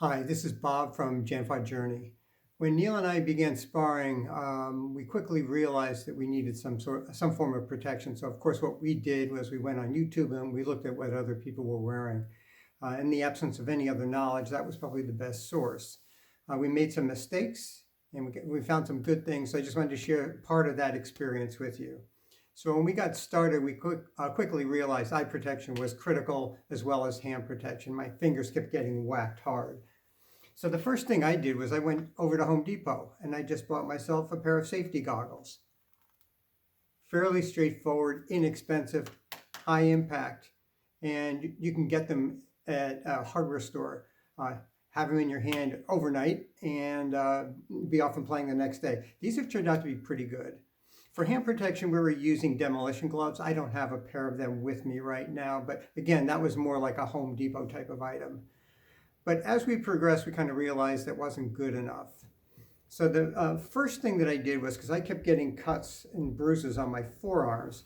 Hi, this is Bob from Janfi Journey. When Neil and I began sparring, we quickly realized that we needed some form of protection. So, of course, what we did was we went on YouTube and we looked at what other people were wearing. In the absence of any other knowledge, that was probably the best source. We made some mistakes and we found some good things. So I just wanted to share part of that experience with you. So when we got started, we quickly realized eye protection was critical as well as hand protection. My fingers kept getting whacked hard. So the first thing I did was I went over to Home Depot and I just bought myself a pair of safety goggles. Fairly straightforward, inexpensive, high impact, and you can get them at a hardware store. Have them in your hand overnight and be off and playing the next day. These have turned out to be pretty good. For hand protection, we were using demolition gloves. I don't have a pair of them with me right now, but again, that was more like a Home Depot type of item. But as we progressed, we kind of realized that wasn't good enough. So the first thing that I did was, because I kept getting cuts and bruises on my forearms,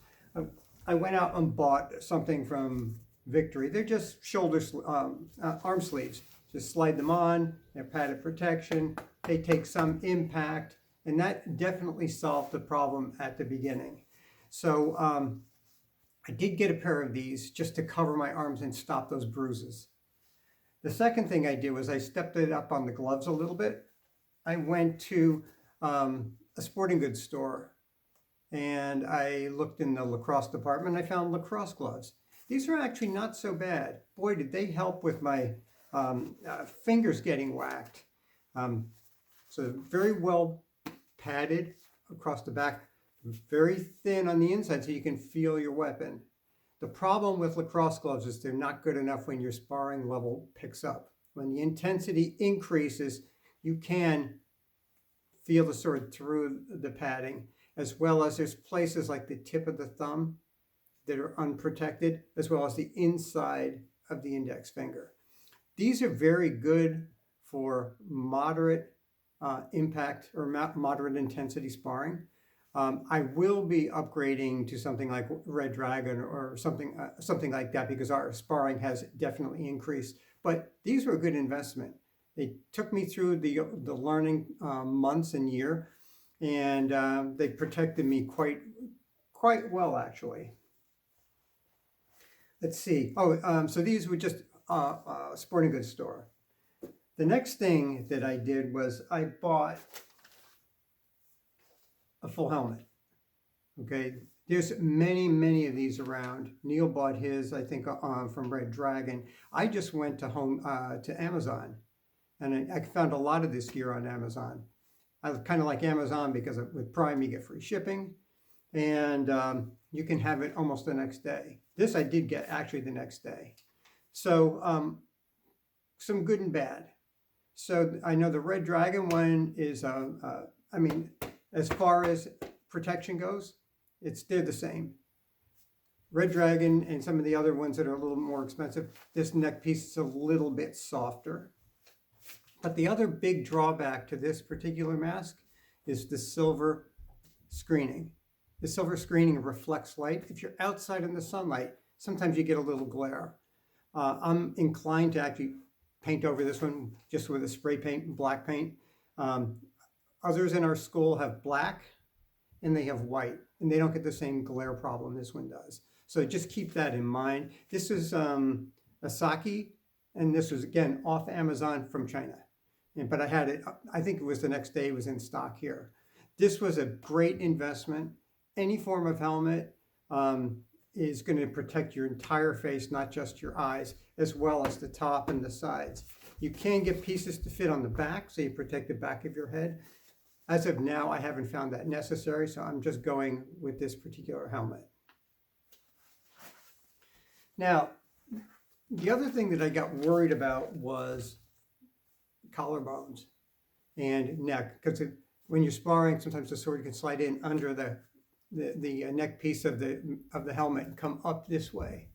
I went out and bought something from Victory. They're just arm sleeves. Just slide them on, they're padded protection, they take some impact, and that definitely solved the problem at the beginning. So I did get a pair of these just to cover my arms and stop those bruises. The second thing I did was I stepped it up on the gloves a little bit. I went to a sporting goods store and I looked in the lacrosse department. I found lacrosse gloves. These are actually not so bad. Boy, did they help with my fingers getting whacked. So very well padded across the back, very thin on the inside so you can feel your weapon. The problem with lacrosse gloves is they're not good enough when your sparring level picks up. When the intensity increases, you can feel the sword through the padding, as well as there's places like the tip of the thumb that are unprotected, as well as the inside of the index finger. These are very good for moderate impact or moderate intensity sparring. I will be upgrading to something like Red Dragon or something like that because our sparring has definitely increased. But these were a good investment. They took me through the learning months and year, and they protected me quite well actually. Let's see. So these were just a sporting goods store. The next thing that I did was I bought a full helmet. Okay, there's many of these around. Neil bought his, I think, from Red Dragon. I just went to Amazon, and I found a lot of this gear on Amazon. I kind of like Amazon because with Prime you get free shipping, and you can have it almost the next day. This I did get actually the next day. So some good and bad. So I know the Red Dragon one is, I mean, as far as protection goes, they're the same. Red Dragon and some of the other ones that are a little more expensive, this neck piece is a little bit softer. But the other big drawback to this particular mask is the silver screening. The silver screening reflects light. If you're outside in the sunlight, sometimes you get a little glare. I'm inclined to actually paint over this one just with a spray paint and black paint. Others in our school have black and they have white, and they don't get the same glare problem this one does. So just keep that in mind. This is Asaki, and this was again off Amazon from China. But I had it, I think it was the next day it was in stock here. This was a great investment. Any form of helmet is going to protect your entire face, not just your eyes, as well as the top and the sides. You can get pieces to fit on the back, so you protect the back of your head. As of now, I haven't found that necessary, so I'm just going with this particular helmet. Now, the other thing that I got worried about was collarbones and neck, because when you're sparring, sometimes the sword can slide in under the neck piece of the helmet and come up this way.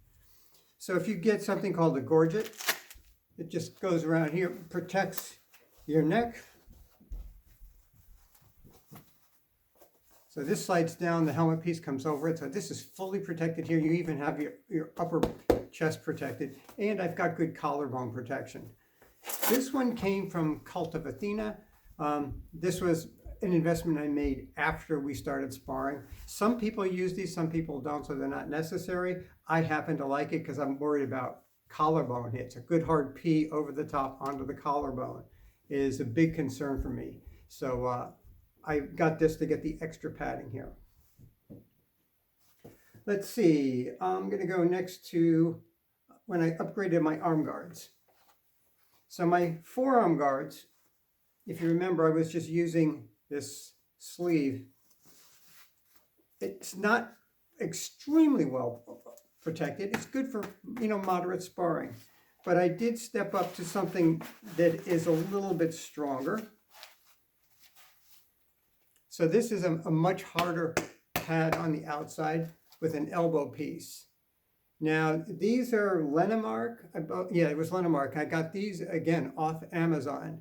So if you get something called a gorget, it just goes around here, protects your neck. So this slides down, the helmet piece comes over it. So this is fully protected here. You even have your upper chest protected. And I've got good collarbone protection. This one came from Cult of Athena. This was an investment I made after we started sparring. Some people use these, some people don't, so they're not necessary. I happen to like it because I'm worried about collarbone hits. A good hard P over the top onto the collarbone is a big concern for me. So I got this to get the extra padding here. Let's see, I'm going to go next to when I upgraded my arm guards. So my forearm guards, if you remember, I was just using this sleeve. It's not extremely well protected. It's good for, moderate sparring. But I did step up to something that is a little bit stronger. So this is a much harder pad on the outside with an elbow piece. Now, these are Lenomark. Yeah, it was Lenomark. I got these, again, off Amazon.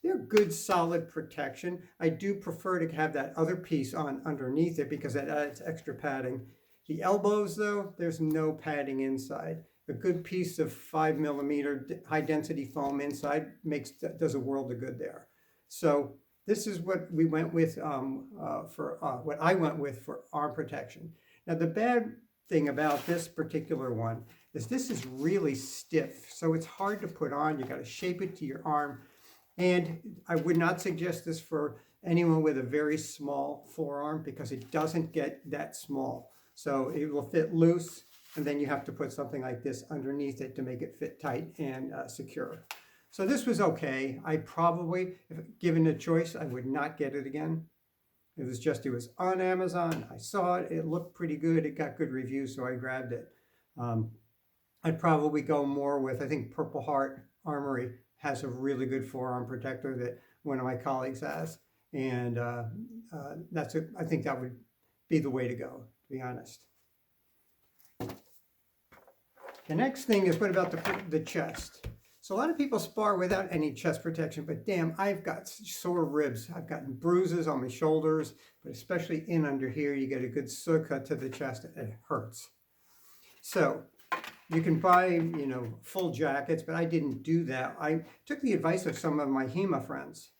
They're good, solid protection. I do prefer to have that other piece on underneath it because it adds extra padding. The elbows, though, there's no padding inside. A good piece of 5mm high-density foam inside does a world of good there. So this is what we went with what I went with for arm protection. Now, the bad thing about this particular one is this is really stiff, so it's hard to put on. You got to shape it to your arm. And I would not suggest this for anyone with a very small forearm because it doesn't get that small. So it will fit loose, and then you have to put something like this underneath it to make it fit tight and secure. So this was okay. I probably, if given a choice, I would not get it again. It was on Amazon. I saw it. It looked pretty good. It got good reviews, so I grabbed it. I'd probably go more with, I think Purple Heart Armory has a really good forearm protector that one of my colleagues has. And I think that would be the way to go, to be honest. The next thing is, what about the chest? So a lot of people spar without any chest protection, but damn, I've got sore ribs. I've gotten bruises on my shoulders, but especially in under here, you get a good cut to the chest, and it hurts. So you can buy, full jackets, but I didn't do that. I took the advice of some of my HEMA friends,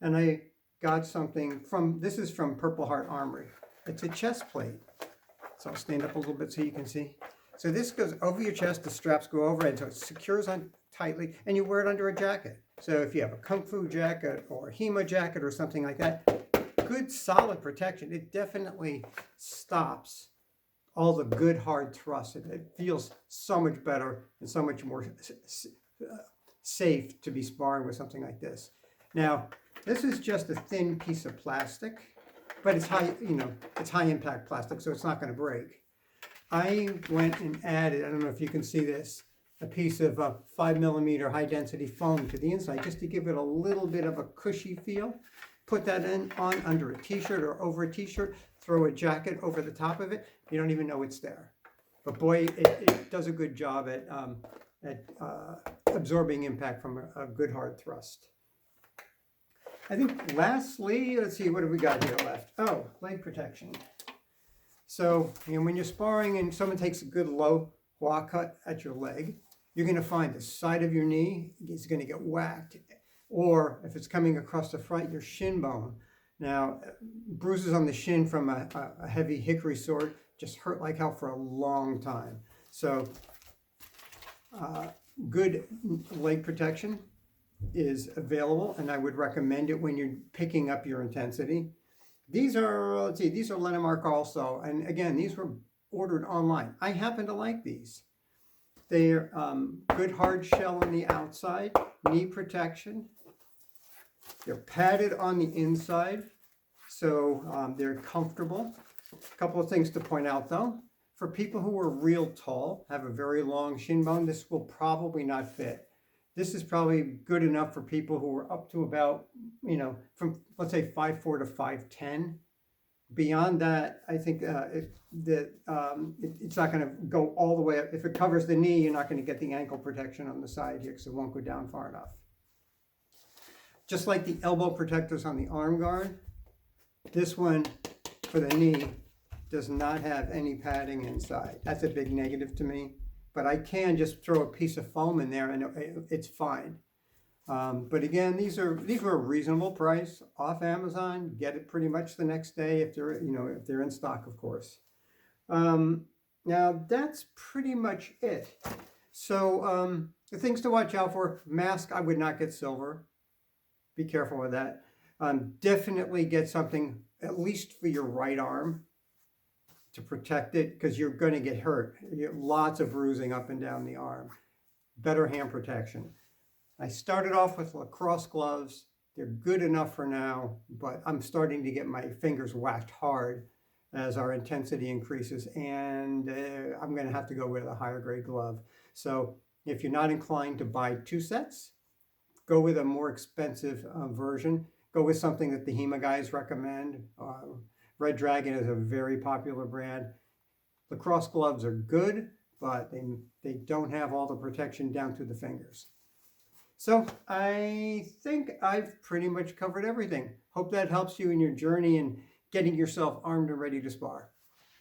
and I got something this is from Purple Heart Armory. It's a chest plate. So I'll stand up a little bit so you can see. So this goes over your chest, the straps go over it, so it secures on tightly, and you wear it under a jacket. So if you have a Kung Fu jacket or a HEMA jacket or something like that, good solid protection. It definitely stops all the good hard thrust. It feels so much better and so much more safe to be sparring with something like this. Now, this is just a thin piece of plastic, but it's it's high impact plastic, so it's not going to break. I went and added, I don't know if you can see this, a piece of 5mm high density foam to the inside just to give it a little bit of a cushy feel. Put that on under a t-shirt or over a t-shirt, throw a jacket over the top of it. You don't even know it's there. But boy, it does a good job at absorbing impact from a good hard thrust. I think lastly, let's see, what have we got here left? Oh, leg protection. So, when you're sparring and someone takes a good low wah cut at your leg, you're going to find the side of your knee is going to get whacked. Or if it's coming across the front, your shin bone. Now, bruises on the shin from a heavy hickory sword just hurt like hell for a long time. So, good leg protection is available, and I would recommend it when you're picking up your intensity. These are, these are Lenomark also, and again, these were ordered online. I happen to like these. They're good hard shell on the outside, knee protection. They're padded on the inside, so they're comfortable. A couple of things to point out though. For people who are real tall, have a very long shin bone, this will probably not fit. This is probably good enough for people who are up to about, from let's say 5'4" to 5'10". Beyond that, I think it's not going to go all the way up. If it covers the knee, you're not going to get the ankle protection on the side here because it won't go down far enough. Just like the elbow protectors on the arm guard, this one for the knee does not have any padding inside. That's a big negative to me. But I can just throw a piece of foam in there and it's fine. But again, these were a reasonable price off Amazon. Get it pretty much the next day if they're if they're in stock, of course. Now that's pretty much it. So the things to watch out for: mask, I would not get silver. Be careful with that. Definitely get something at least for your right arm to protect it, because you're going to get hurt. You get lots of bruising up and down the arm. Better hand protection. I started off with lacrosse gloves. They're good enough for now, but I'm starting to get my fingers whacked hard as our intensity increases, and I'm going to have to go with a higher grade glove. So if you're not inclined to buy 2 sets, go with a more expensive version. Go with something that the HEMA guys recommend. Red Dragon is a very popular brand. Lacrosse gloves are good, but they don't have all the protection down to the fingers. So I think I've pretty much covered everything. Hope that helps you in your journey in getting yourself armed and ready to spar.